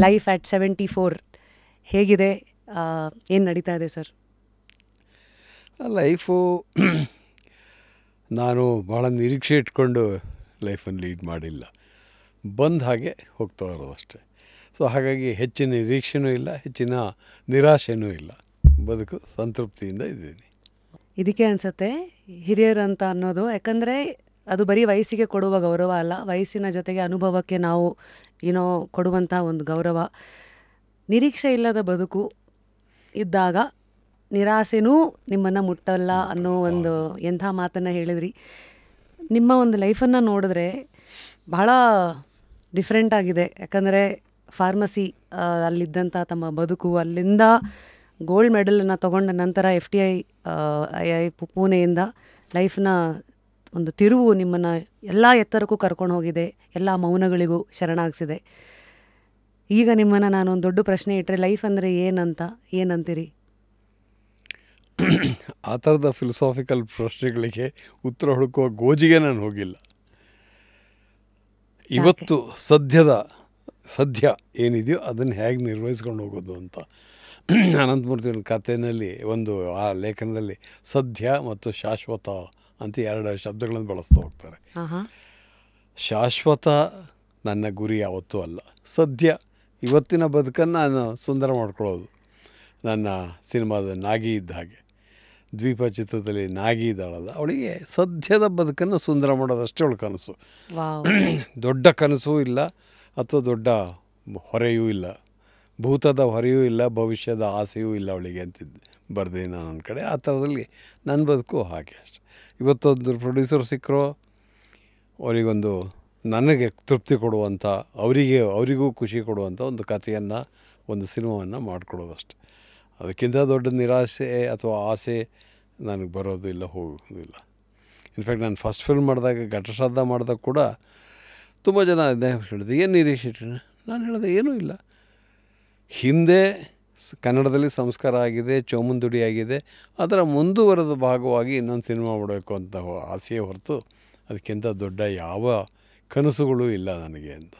Life at 74 ಹೇಗಿದೆ, ಏನು ನಡೀತಾ ಇದೆ ಸರ್? ಲೈಫು ನಾನು ಭಾಳ ನಿರೀಕ್ಷೆ ಇಟ್ಕೊಂಡು ಲೈಫನ್ನು ಲೀಡ್ ಮಾಡಿಲ್ಲ, ಬಂದ ಹಾಗೆ ಹೋಗ್ತಾ ಇರೋದು ಅಷ್ಟೇ. ಸೊ ಹಾಗಾಗಿ ಹೆಚ್ಚಿನ ನಿರೀಕ್ಷೆನೂ ಇಲ್ಲ, ಹೆಚ್ಚಿನ ನಿರಾಶೆನೂ ಇಲ್ಲ, ಬದುಕು ಸಂತೃಪ್ತಿಯಿಂದ ಇದ್ದೀನಿ. ಇದಕ್ಕೆ ಅನಿಸುತ್ತೆ ಹಿರಿಯರಂತ ಅನ್ನೋದು, ಯಾಕಂದರೆ ಅದು ಬರೀ ವಯಸ್ಸಿಗೆ ಕೊಡುವ ಗೌರವ ಅಲ್ಲ, ವಯಸ್ಸಿನ ಜೊತೆಗೆ ಅನುಭವಕ್ಕೆ ನಾವು ಏನೋ ಕೊಡುವಂಥ ಒಂದು ಗೌರವ. ನಿರೀಕ್ಷೆ ಇಲ್ಲದ ಬದುಕು ಇದ್ದಾಗ ನಿರಾಸೆನೂ ನಿಮ್ಮನ್ನು ಮುಟ್ಟಲ್ಲ ಅನ್ನೋ ಒಂದು ಎಂಥ ಮಾತನ್ನು ಹೇಳಿದ್ರಿ. ನಿಮ್ಮ ಒಂದು ಲೈಫನ್ನು ನೋಡಿದ್ರೆ ಬಹಳ ಡಿಫ್ರೆಂಟ್ ಆಗಿದೆ. ಯಾಕಂದರೆ ಫಾರ್ಮಸಿ ಅಲ್ಲಿದ್ದಂಥ ತಮ್ಮ ಬದುಕು, ಅಲ್ಲಿಂದ ಗೋಲ್ಡ್ ಮೆಡಲನ್ನು ತೊಗೊಂಡ ನಂತರ FTI ಪುಣೆಯಿಂದ ಲೈಫ್ನ ಒಂದು ತಿರುವು ನಿಮ್ಮನ್ನು ಎಲ್ಲ ಎತ್ತರಕ್ಕೂ ಕರ್ಕೊಂಡು ಹೋಗಿದೆ, ಎಲ್ಲ ಮೌನಗಳಿಗೂ ಶರಣಾಗಿಸಿದೆ. ಈಗ ನಿಮ್ಮನ್ನು ನಾನೊಂದು ದೊಡ್ಡ ಪ್ರಶ್ನೆ ಇಟ್ಟರೆ ಲೈಫ್ ಅಂದರೆ ಏನಂತೀರಿ? ಆ ಥರದ ಫಿಲಸಾಫಿಕಲ್ ಪ್ರಶ್ನೆಗಳಿಗೆ ಉತ್ತರ ಹುಡುಕುವ ಗೋಜಿಗೆ ನಾನು ಹೋಗಿಲ್ಲ. ಇವತ್ತು ಸದ್ಯ ಏನಿದೆಯೋ ಅದನ್ನು ಹೇಗೆ ನಿರ್ವಹಿಸ್ಕೊಂಡು ಹೋಗೋದು ಅಂತ ಅನಂತಮೂರ್ತಿ ಕಥೆಯಲ್ಲಿ ಆ ಲೇಖನದಲ್ಲಿ ಸದ್ಯ ಮತ್ತು ಶಾಶ್ವತ ಅಂತ 2 ಶಬ್ದಗಳನ್ನು ಬಳಸ್ತಾ ಹೋಗ್ತಾರೆ. ಶಾಶ್ವತ ನನ್ನ ಗುರಿ ಯಾವತ್ತೂ ಅಲ್ಲ, ಸದ್ಯ ಇವತ್ತಿನ ಬದುಕನ್ನು ನಾನು ಸುಂದರ ಮಾಡ್ಕೊಳ್ಳೋದು. ನನ್ನ ಸಿನಿಮಾದ ನಾಗಿ ಇದ್ದ ಹಾಗೆ, ದ್ವೀಪ ಚಿತ್ರದಲ್ಲಿ ನಾಗಿ ಇದ್ದಾಳಲ್ಲ, ಅವಳಿಗೆ ಸದ್ಯದ ಬದುಕನ್ನು ಸುಂದರ ಮಾಡೋದಷ್ಟೇ ಅವಳ ಕನಸು. ದೊಡ್ಡ ಕನಸೂ ಇಲ್ಲ ಅಥವಾ ದೊಡ್ಡ ಹೊರೆಯೂ ಇಲ್ಲ, ಭೂತದ ಹೊರೆಯೂ ಇಲ್ಲ, ಭವಿಷ್ಯದ ಆಸೆಯೂ ಇಲ್ಲ ಅವಳಿಗೆ ಅಂತಿದ್ದು ಬರ್ದೆ ನಾನು ನನ್ನ ಕಡೆ. ಆ ಥರದಲ್ಲಿ ನನ್ನ ಬದುಕು ಹಾಗೆ ಅಷ್ಟೆ. ಇವತ್ತೊಂದು ಪ್ರೊಡ್ಯೂಸರ್ ಸಿಕ್ಕರೋ ಅವರಿಗೊಂದು ನನಗೆ ತೃಪ್ತಿ ಕೊಡುವಂಥ, ಅವರಿಗೂ ಖುಷಿ ಕೊಡುವಂಥ ಒಂದು ಕಥೆಯನ್ನು, ಒಂದು ಸಿನಿಮಾವನ್ನು ಮಾಡಿಕೊಡೋದಷ್ಟೆ. ಅದಕ್ಕಿಂತ ದೊಡ್ಡ ನಿರಾಸೆ ಅಥವಾ ಆಸೆ ನನಗೆ ಬರೋದು ಇಲ್ಲ, ಹೋಗೋದಿಲ್ಲ. ಇನ್ಫ್ಯಾಕ್ಟ್ ನಾನು ಫಸ್ಟ್ ಫಿಲ್ಮ್ ಮಾಡಿದಾಗ, ಘಟಶ್ರಾದ್ದ ಮಾಡಿದಾಗ ಕೂಡ ತುಂಬ ಜನ ಹೇಳಿದೆ, ಏನು ನಿರೀಕ್ಷೆ ಇಟ್ಟರೆ? ನಾನು ಹೇಳಿದೆ ಏನೂ ಇಲ್ಲ. ಹಿಂದೆ ಕನ್ನಡದಲ್ಲಿ ಸಂಸ್ಕಾರ ಆಗಿದೆ, ಚೋಮುಂದುಡಿ ಆಗಿದೆ, ಅದರ ಮುಂದುವರೆದ ಭಾಗವಾಗಿ ಇನ್ನೊಂದು ಸಿನಿಮಾ ಮಾಡಬೇಕು ಅಂತ ಆಸೆಯೇ ಹೊರತು ಅದಕ್ಕಿಂತ ದೊಡ್ಡ ಯಾವ ಕನಸುಗಳು ಇಲ್ಲ ನನಗೆ ಅಂತ.